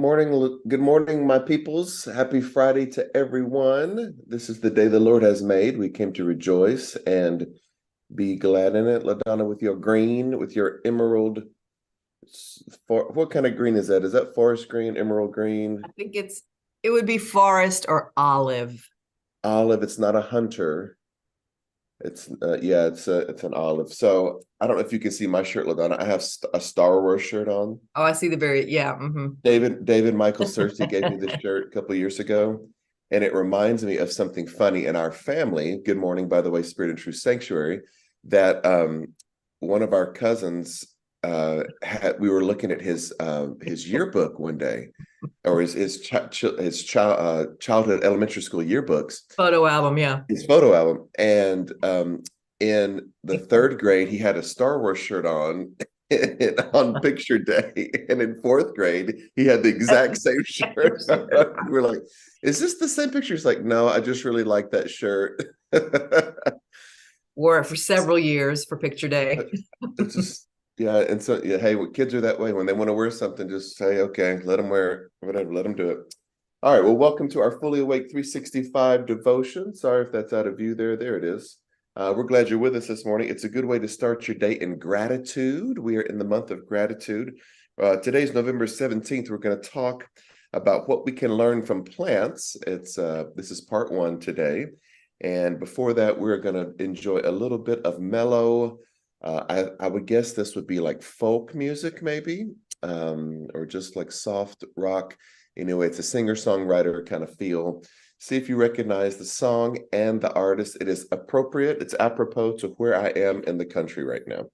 Good morning, my peoples. Happy Friday to everyone. This is the day the Lord has made. We came to rejoice and be glad in it. LaDonna, with your green, with your emerald. What kind of green is that? Is that forest green, emerald green? I think it would be forest or olive. Olive. It's not a hunter. It's an olive. So I don't know if you can see my shirt, LaDonna. I have a Star Wars shirt on. Oh, I see the very, yeah. David Michael Cersei gave me this shirt a couple of years ago, and it reminds me of something funny in our family. Good morning, by the way, Spirit and Truth Sanctuary. That one of our cousins we were looking at his yearbook one day, or his childhood elementary school yearbooks, Photo album, yeah. his photo album, and in the third grade he had a Star Wars shirt on on picture day, and in fourth grade he had the exact same shirt. We're like, is this the same picture? He's like, no, I just really like that shirt. Wore it for several years for picture day. It's just, yeah. And so, yeah, hey, kids are that way. When they want to wear something, just say, okay, let them wear it, whatever, let them do it. All right, well, welcome to our Fully Awake 365 devotion. Sorry if that's out of view there. There it is. We're glad you're with us this morning. It's a good way to start your day in gratitude. We are in the month of gratitude. Today's November 17th. We're going to talk about what we can learn from plants. This is part one today. And before that, we're going to enjoy a little bit of mellow, I would guess this would be like folk music maybe, or just like soft rock. Anyway, it's a singer-songwriter kind of feel. See if you recognize the song and the artist. It is appropriate. It's apropos to where I am in the country right now.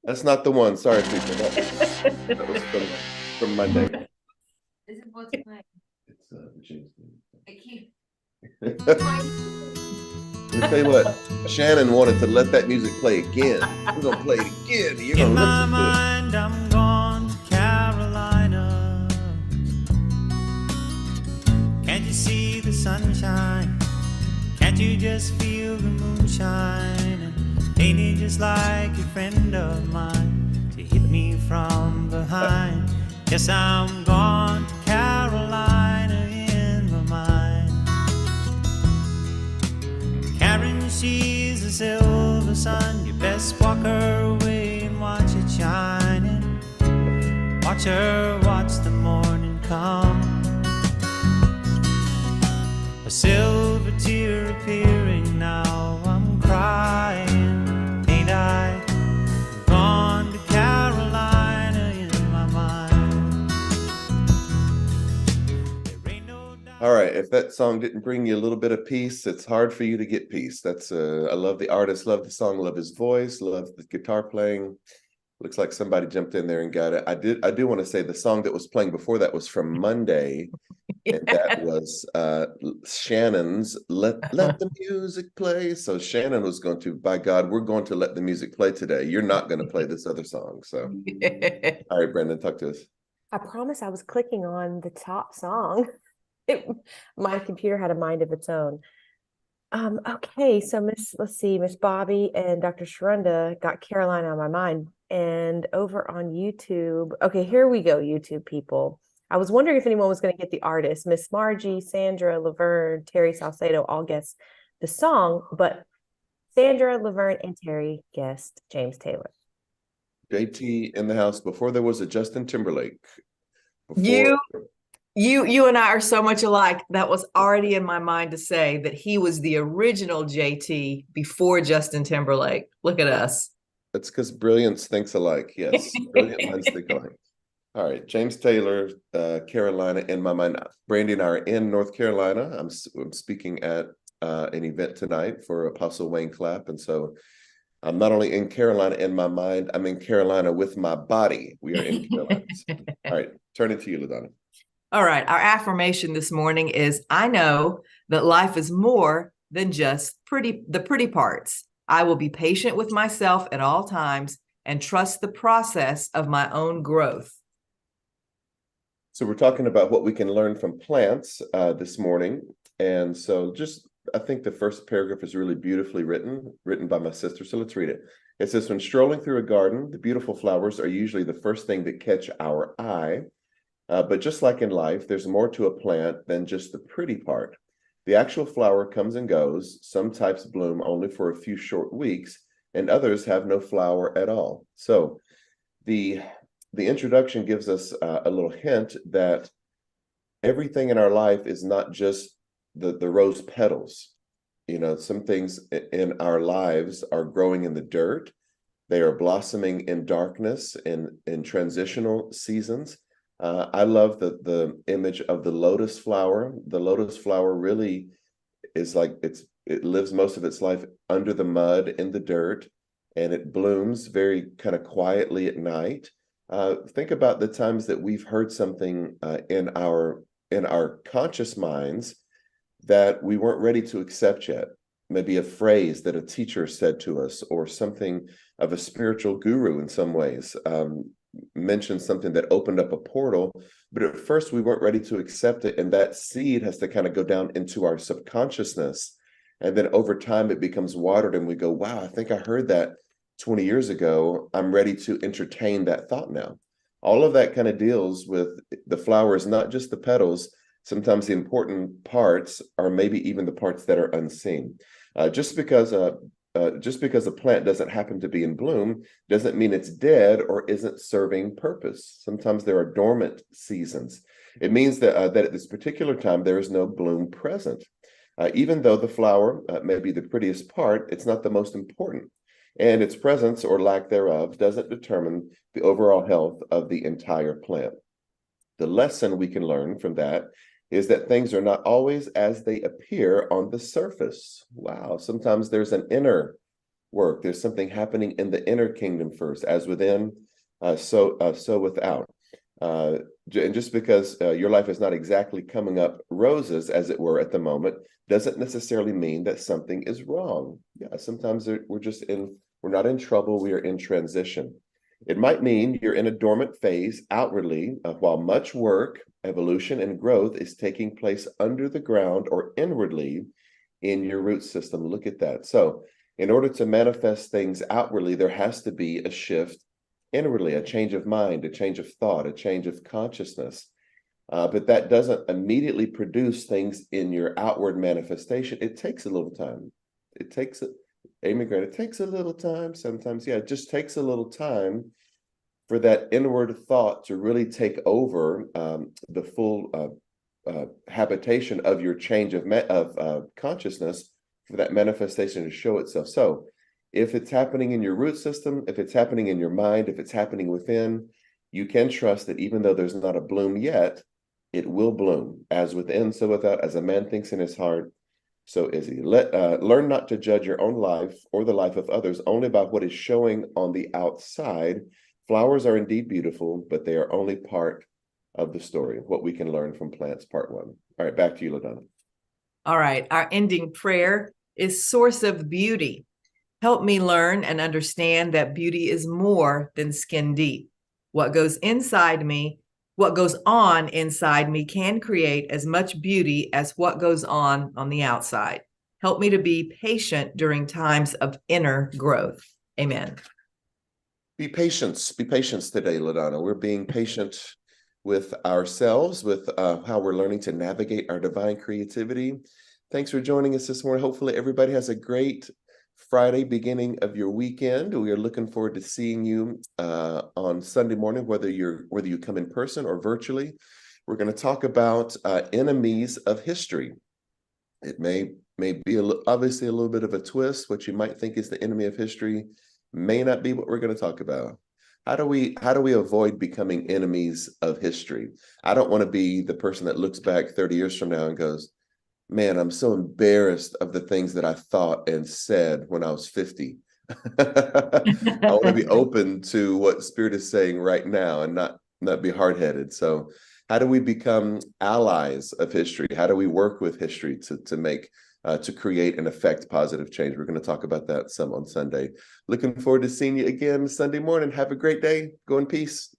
That's not the one. Sorry, people. That was from Monday. This is what's playing. It's James. I keep. Let me tell you what, Shannon wanted to let that music play again. We're gonna play it again. You're gonna in my listen mind, I'm gone to Carolina. Can't you see the sunshine? Can't you just feel the moonshine? And ain't it just like a friend of mine to hit me from behind? Yes, I'm gone to Carolina in my mind. Karen, she's a silver sun. You best walk her away and watch it shining. Watch her watch the morning come. A silver tear appearing now. I'm crying, ain't I? Gone to Carolina in my mind. There ain't no doubt. All right, if that song didn't bring you a little bit of peace, it's hard for you to get peace. That's I love the artist, love the song, love his voice, love the guitar playing. Looks like somebody jumped in there and got it. I do want to say the song that was playing before that was from Monday. And that was Shannon's let the music play. So Shannon was going to, by God, we're going to let the music play today. You're not going to play this other song. So all right, Brendan, talk to us. I promise I was clicking on the top song. My computer had a mind of its own. Okay, so Miss Bobby and Dr. Sharunda got Carolina on my mind. And over on YouTube, okay, here we go, YouTube people. I was wondering if anyone was going to get the artist. Miss Margie, Sandra, Laverne, Terry Salcedo all guessed the song, but Sandra, Laverne, and Terry guessed James Taylor. JT in the house before there was a Justin Timberlake. You and I are so much alike. That was already in my mind to say that he was the original JT before Justin Timberlake. Look at us. That's because brilliance thinks alike. Yes, brilliant minds think alike. All right, James Taylor, Carolina in my mind. Brandy and I are in North Carolina. I'm speaking at an event tonight for Apostle Wayne Clapp, and so I'm not only in Carolina in my mind, I'm in Carolina with my body. We are in Carolina. All right, turn it to you, LaDonna. All right, our affirmation this morning is, I know that life is more than just the pretty parts. I will be patient with myself at all times and trust the process of my own growth. So we're talking about what we can learn from plants this morning. And so just I think the first paragraph is really beautifully written by my sister. So let's read it. It says, when strolling through a garden, the beautiful flowers are usually the first thing that catch our eye. But just like in life, there's more to a plant than just the pretty part. The actual flower comes and goes. Some types bloom only for a few short weeks, and others have no flower at all. So the introduction gives us a little hint that everything in our life is not just the rose petals. Some things in our lives are growing in the dirt. They are blossoming in darkness, in transitional seasons. I love the image of the lotus flower. The lotus flower really is like it lives most of its life under the mud, in the dirt, and it blooms very kind of quietly at night. Think about the times that we've heard something in our conscious minds that we weren't ready to accept yet. Maybe a phrase that a teacher said to us, or something of a spiritual guru in some ways. Mentioned something that opened up a portal, but at first we weren't ready to accept it, and that seed has to kind of go down into our subconsciousness, and then over time it becomes watered, and we go, wow, I think I heard that 20 years ago. I'm ready to entertain that thought now. All of that kind of deals with the flowers, not just the petals. Sometimes the important parts are maybe even the parts that are unseen. Just because a plant doesn't happen to be in bloom doesn't mean it's dead or isn't serving purpose. Sometimes there are dormant seasons. It means that at this particular time there is no bloom present. Even though the flower may be the prettiest part, it's not the most important. And its presence or lack thereof doesn't determine the overall health of the entire plant. The lesson we can learn from that is that things are not always as they appear on the surface. Wow, sometimes there's an inner work. There's something happening in the inner kingdom first, as within, so without. And just because your life is not exactly coming up roses, as it were, at the moment, doesn't necessarily mean that something is wrong. Yeah, sometimes we're not in trouble, we are in transition. It might mean you're in a dormant phase outwardly, while much work, evolution, and growth is taking place under the ground or inwardly in your root system. Look at that. So in order to manifest things outwardly, there has to be a shift inwardly, a change of mind, a change of thought, a change of consciousness. But that doesn't immediately produce things in your outward manifestation. It takes a little time. It takes a little time sometimes. Yeah, it just takes a little time for that inward thought to really take over the full habitation of your change of consciousness, for that manifestation to show itself. So if it's happening in your root system, if it's happening in your mind, if it's happening within, you can trust that even though there's not a bloom yet, it will bloom. As within, so without. As a man thinks in his heart, so is he. Learn not to judge your own life or the life of others only by what is showing on the outside. Flowers are indeed beautiful, but they are only part of the story, what we can learn from plants, part one. All right, back to you, LaDonna. All right, our ending prayer is source of beauty. Help me learn and understand that beauty is more than skin deep. What goes on inside me can create as much beauty as what goes on the outside. Help me to be patient during times of inner growth. Amen. Be patient today, LaDonna. We're being patient with ourselves, with how we're learning to navigate our divine creativity. Thanks for joining us this morning. Hopefully everybody has a great Friday, beginning of your weekend. We are looking forward to seeing you on Sunday morning, whether you come in person or virtually. We're going to talk about enemies of history. It may be obviously a little bit of a twist. What you might think is the enemy of history may not be what we're going to talk about. How do we avoid becoming enemies of history? I don't want to be the person that looks back 30 years from now and goes, man, I'm so embarrassed of the things that I thought and said when I was 50. I want to be open to what Spirit is saying right now and not be hard-headed. So how do we become allies of history? How do we work with history to create and affect positive change? We're going to talk about that some on Sunday. Looking forward to seeing you again Sunday morning. Have a great day. Go in peace.